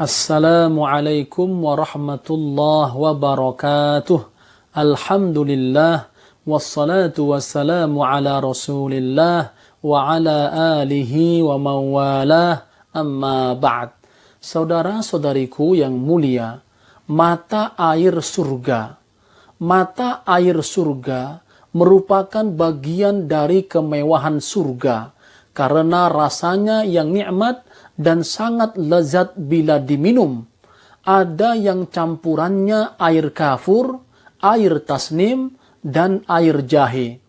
Assalamualaikum warahmatullahi wabarakatuh. Alhamdulillah wassalatu wassalamu ala Rasulillah wa ala alihi wa mawalah, amma ba'd. Saudara-saudariku yang mulia, mata air surga. Mata air surga merupakan bagian dari kemewahan surga karena rasanya yang nikmat dan sangat lezat bila diminum. Ada yang campurannya air kafur, air tasnim, dan air jahe.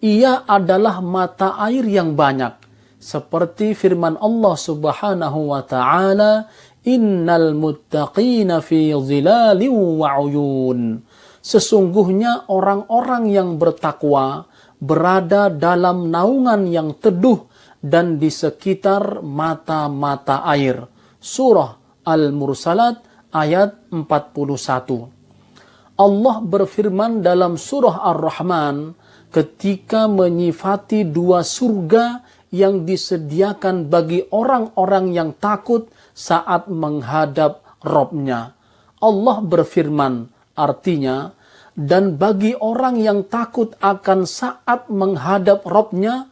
Ia adalah mata air yang banyak. Seperti firman Allah Subhanahu wa ta'ala, Innal muttaqina fi zilalin wa uyun. Sesungguhnya orang-orang yang bertakwa berada dalam naungan yang teduh dan di sekitar mata-mata air. Surah Al-Mursalat ayat 41. Allah berfirman dalam surah Ar-Rahman ketika menyifati dua surga yang disediakan bagi orang-orang yang takut saat menghadap Robnya. Allah berfirman, artinya, dan bagi orang yang takut akan saat menghadap Robnya,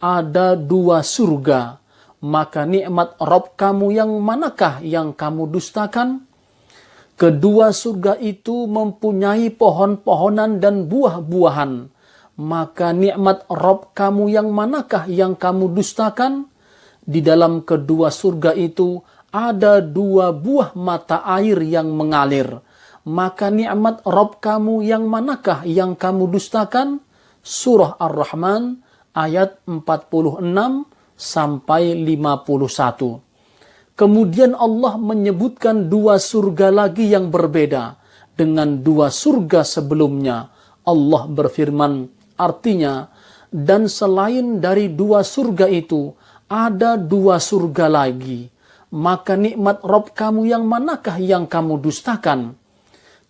ada dua surga, maka nikmat Rabb kamu yang manakah yang kamu dustakan? Kedua surga itu mempunyai pohon-pohonan dan buah-buahan, maka nikmat Rabb kamu yang manakah yang kamu dustakan? Di dalam kedua surga itu ada dua buah mata air yang mengalir, maka nikmat Rabb kamu yang manakah yang kamu dustakan? Surah Ar-Rahman ayat 46 sampai 51. Kemudian Allah menyebutkan dua surga lagi yang berbeda dengan dua surga sebelumnya. Allah berfirman, artinya, dan selain dari dua surga itu, ada dua surga lagi. Maka nikmat Rabb kamu yang manakah yang kamu dustakan?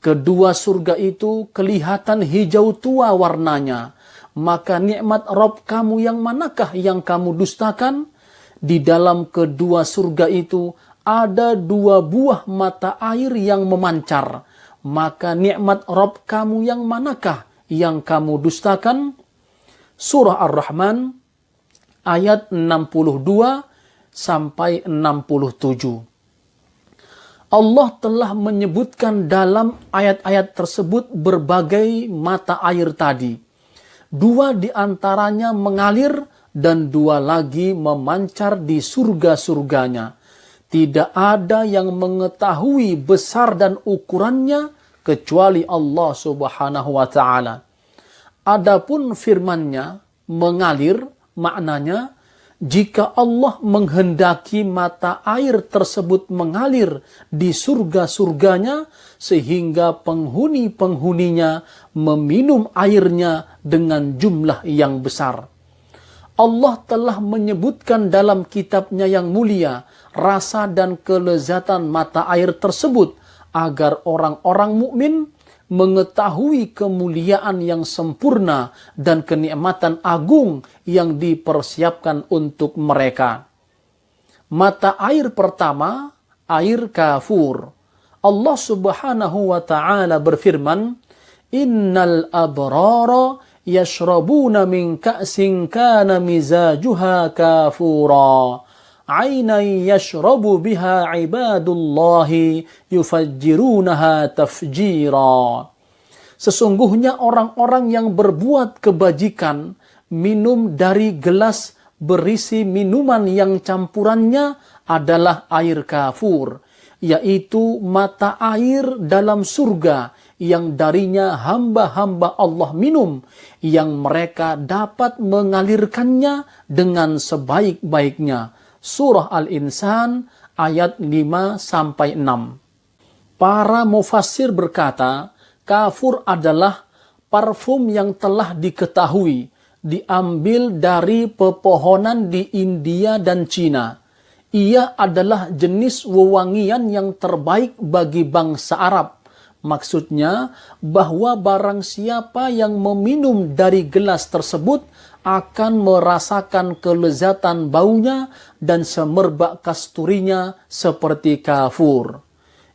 Kedua surga itu kelihatan hijau tua warnanya. Maka nikmat Rabb kamu yang manakah yang kamu dustakan? Di dalam kedua surga itu ada dua buah mata air yang memancar. Maka nikmat Rabb kamu yang manakah yang kamu dustakan? Surah Ar-Rahman ayat 62 sampai 67. Allah telah menyebutkan dalam ayat-ayat tersebut berbagai mata air tadi. Dua di antaranya mengalir dan dua lagi memancar di surga-surganya. Tidak ada yang mengetahui besar dan ukurannya kecuali Allah Subhanahu wa ta'ala. Adapun firman-Nya mengalir, maknanya jika Allah menghendaki mata air tersebut mengalir di surga-surganya sehingga penghuni-penghuninya meminum airnya dengan jumlah yang besar. Allah telah menyebutkan dalam kitabnya yang mulia rasa dan kelezatan mata air tersebut agar orang-orang mukmin mengetahui kemuliaan yang sempurna dan kenikmatan agung yang dipersiapkan untuk mereka. Mata air pertama, air kafur. Allah Subhanahu wa ta'ala berfirman, Innal abrara yashrabuna min ka'sin kana mizajuha kafura. Ainan yashrabu biha ibadullahi yufajjirunaha tafjira. Sesungguhnya orang-orang yang berbuat kebajikan minum dari gelas berisi minuman yang campurannya adalah air kafur, yaitu mata air dalam surga yang darinya hamba-hamba Allah minum, yang mereka dapat mengalirkannya dengan sebaik-baiknya. Surah Al-Insan ayat 5-6. Para mufassir berkata, kafur adalah parfum yang telah diketahui diambil dari pepohonan di India dan Cina. Ia adalah jenis wewangian yang terbaik bagi bangsa Arab. Maksudnya bahwa barang siapa yang meminum dari gelas tersebut akan merasakan kelezatan baunya dan semerbak kasturinya seperti kafur.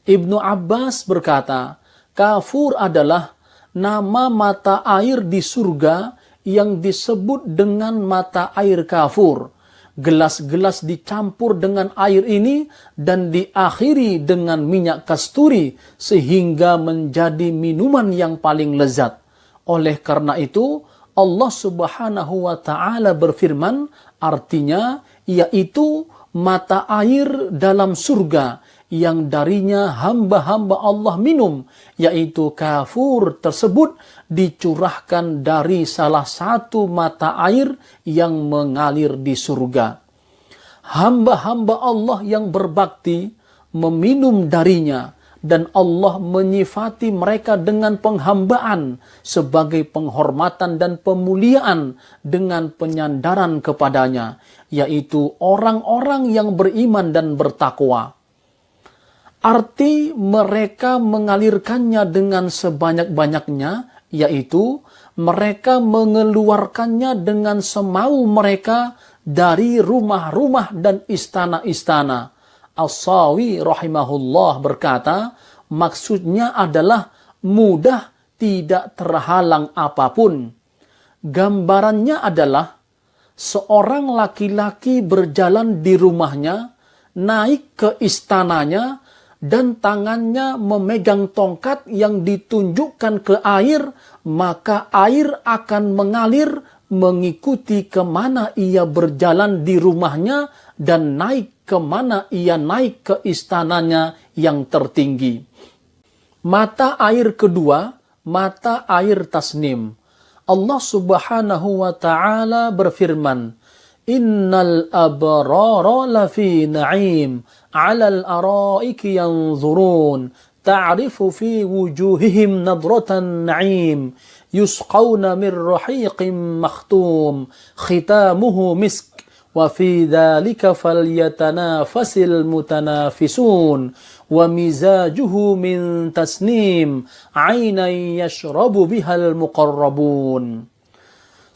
Ibnu Abbas berkata, kafur adalah nama mata air di surga yang disebut dengan mata air kafur. Gelas-gelas dicampur dengan air ini dan diakhiri dengan minyak kasturi sehingga menjadi minuman yang paling lezat. Oleh karena itu, Allah Subhanahu wa ta'ala berfirman, artinya yaitu mata air dalam surga yang darinya hamba-hamba Allah minum, yaitu kafur tersebut dicurahkan dari salah satu mata air yang mengalir di surga. Hamba-hamba Allah yang berbakti meminum darinya, dan Allah menyifati mereka dengan penghambaan sebagai penghormatan dan pemuliaan dengan penyandaran kepadanya, yaitu orang-orang yang beriman dan bertakwa. Arti mereka mengalirkannya dengan sebanyak-banyaknya, yaitu mereka mengeluarkannya dengan semau mereka dari rumah-rumah dan istana-istana. As-Sawi rahimahullah berkata, maksudnya adalah mudah, tidak terhalang apapun. Gambarannya adalah seorang laki-laki berjalan di rumahnya, naik ke istananya, dan tangannya memegang tongkat yang ditunjukkan ke air, maka air akan mengalir mengikuti kemana ia berjalan di rumahnya dan naik kemana ia naik ke istananya yang tertinggi. Mata air kedua, mata air tasnim. Allah Subhanahu wa ta'ala berfirman, Innal abrara lafi na'im, 'alal araiki yanzurun, ta'rifu fi wujuhihim nadratan na'im, yusqawna min rahiqin makhtum, khitamuhu misk, wa fi dhalika falyatanafasil mutanafisun, wa mizajuhu min tasnim, 'aynan yashrabu bihal muqarrabun.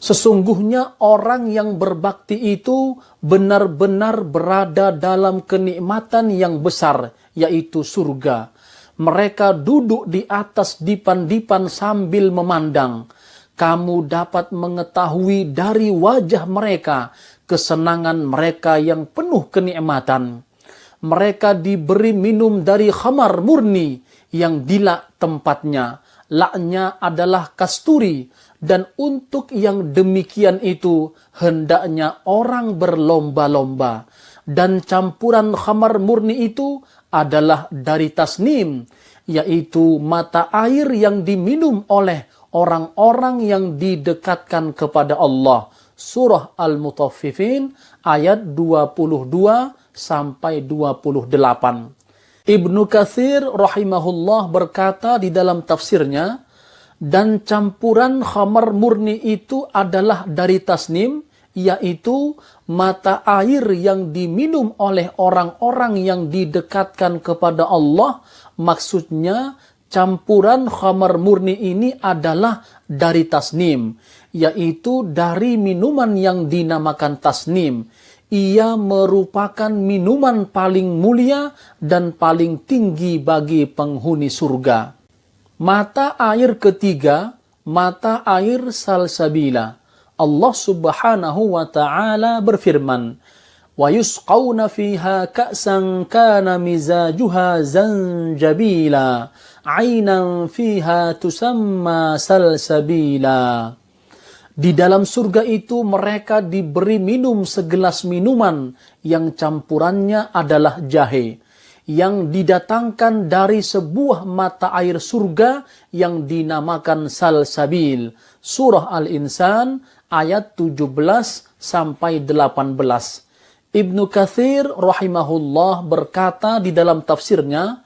Sesungguhnya orang yang berbakti itu benar-benar berada dalam kenikmatan yang besar, yaitu surga. Mereka duduk di atas dipan-dipan sambil memandang. Kamu dapat mengetahui dari wajah mereka kesenangan mereka yang penuh kenikmatan. Mereka diberi minum dari khamar murni yang dilak tempatnya. Laknya adalah kasturi, dan untuk yang demikian itu hendaknya orang berlomba-lomba. Dan campuran khamar murni itu adalah dari tasnim, yaitu mata air yang diminum oleh orang-orang yang didekatkan kepada Allah. Surah Al-Mutaffifin ayat 22 sampai 28. Ibnu Katsir rahimahullah berkata di dalam tafsirnya, dan campuran khamar murni itu adalah dari tasnim, yaitu mata air yang diminum oleh orang-orang yang didekatkan kepada Allah. Maksudnya campuran khamar murni ini adalah dari tasnim, yaitu dari minuman yang dinamakan tasnim. Ia merupakan minuman paling mulia dan paling tinggi bagi penghuni surga. Mata air ketiga, mata air salsabila. Allah Subhanahu wa ta'ala berfirman, wa yusqawna fiha ka'san kana mizajuha zanjabila, 'aynan fiha tusamma salsabila. Di dalam surga itu mereka diberi minum segelas minuman yang campurannya adalah jahe, yang didatangkan dari sebuah mata air surga yang dinamakan salsabil. Surah Al-Insan ayat 17 sampai 18. Ibnu Katsir rahimahullah berkata di dalam tafsirnya,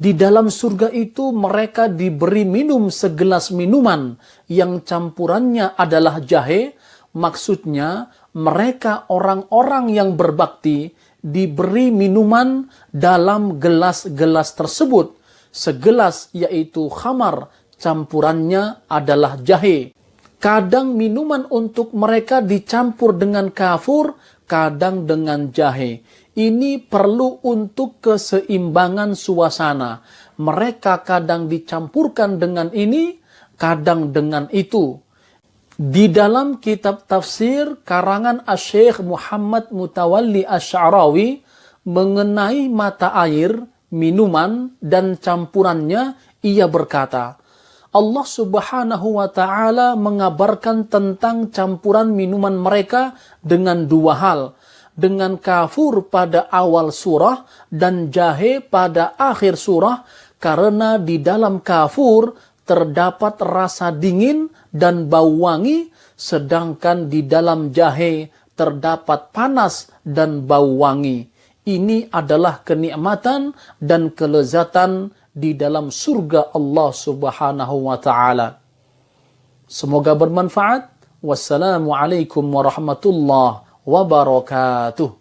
di dalam surga itu mereka diberi minum segelas minuman yang campurannya adalah jahe. Maksudnya mereka orang-orang yang berbakti diberi minuman dalam gelas-gelas tersebut. Segelas yaitu khamar, campurannya adalah jahe. Kadang minuman untuk mereka dicampur dengan kafur, kadang dengan jahe. Ini perlu untuk keseimbangan suasana. Mereka kadang dicampurkan dengan ini, kadang dengan itu. Di dalam kitab tafsir karangan Asy-Syaikh Muhammad Mutawalli Asy-Sya'rawi mengenai mata air, minuman, dan campurannya, ia berkata, Allah Subhanahu wa Ta'ala mengabarkan tentang campuran minuman mereka dengan dua hal, dengan kafur pada awal surah dan jahe pada akhir surah, karena di dalam kafur terdapat rasa dingin dan bau wangi, sedangkan di dalam jahe terdapat panas dan bau wangi. Ini adalah kenikmatan dan kelezatan di dalam surga Allah Subhanahu wa Ta'ala. Semoga bermanfaat. Wassalamualaikum warahmatullahi wabarakatuh.